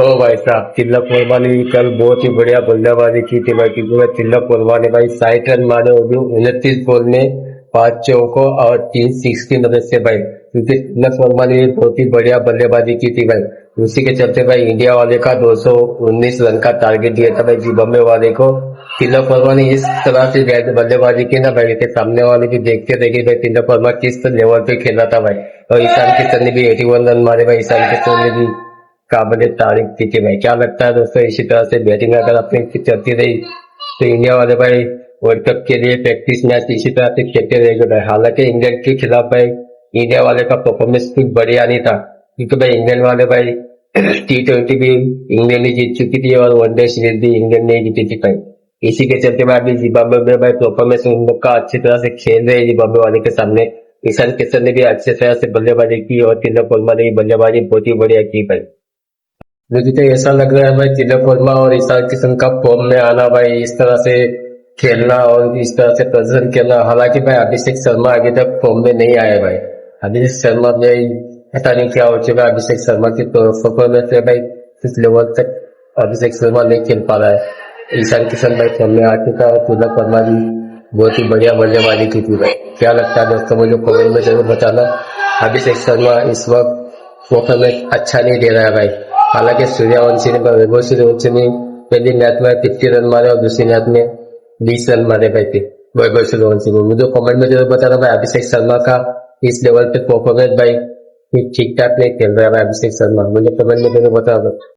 ओ भाई साहब, तिलक वर्मा ने कल बहुत ही बढ़िया बल्लेबाजी की थी भाई, क्योंकि भाई तिलक वर्मा ने भाई 60 रन मारे, वो भी 29 बॉल में 5 चौको और 3 सिक्स की मदद से भाई। क्योंकि तिलक वर्मा ने बहुत ही बढ़िया बल्लेबाजी की थी भाई। उसी के चलते भाई इंडिया वाले का 219 रन का टारगेट दिया था भाई जिम्बाब्वे वाले को। तिलक वर्मा ने इस तरह से बल्लेबाजी की ना भाई, के सामने वाले भी देखते देखे भाई तिलक वर्मा किस लेवल पे खेला था भाई। और ईशान किशन ने भी 81 रन मारे भाई। ईशान किशन ने भी काबिल तारीफ की थी भाई। क्या लगता है दोस्तों, इसी तरह से बैटिंग अगर अपनी चलती रही तो इंडिया वाले भाई वर्ल्ड कप के लिए प्रैक्टिस मैच इसी तरह से खेलते रहेंगे भाई। हालांकि इंग्लैंड के खिलाफ भाई इंडिया वाले का परफॉर्मेंस कुछ बढ़िया नहीं था, क्योंकि भाई इंग्लैंड वाले भाई T20 भी इंग्लैंड ने जीत चुकी थी और वनडे सीरीज भी इंग्लैंड ने जीती थी भाई। इसी के चलते भाई अभी जिम्बाब्वे में भाई परफॉर्मेंस उन लोग का अच्छी तरह से खेल रहे हैं जिम्बाब्वे वाले के सामने। ईशान किशन ने भी अच्छी तरह से बल्लेबाजी की और तिलक वर्मा ने भी बल्लेबाजी बहुत ही बढ़िया की भाई। मुझे तो ऐसा लग रहा है भाई तिलक वर्मा और ईशान किशन का फॉर्म में आना भाई, इस तरह से खेलना और इस तरह से प्रदर्शन करना। हालांकि भाई अभिषेक शर्मा अभी तक फॉर्म में नहीं आए भाई। अभिषेक शर्मा में पता नहीं क्या हो चुका है। अभिषेक शर्मा की परफॉर्मेंस है भाई, इस लेवल तक अभिषेक शर्मा नहीं खेल पा रहा है। ईशान किशन भाई फॉर्म में आ चुका है। तिलक वर्मा भी बहुत ही बढ़िया बल्लेबाजी की थी भाई। क्या लगता है दोस्तों, मुझे कमेंट में जरूर बताना। अभिषेक शर्मा इस वक्त परफॉर्मेंस अच्छा नहीं दे रहा है भाई। हालांकि सूर्यवंशी ने वैभव सूर्यवंशी ने पहली मैच में 50 रन मारे और दूसरी मैच में 20 रन मारे भाई थे वैभव सूर्यवंशी ने। मुझे कमेंट में जरूर बताना भाई, अभिषेक शर्मा का इस लेवल पे परफॉर्मेंस भाई ठीक ठाक नहीं खेल रहा है भाई अभिषेक शर्मा। मुझे कमेंट में जरूर बताना।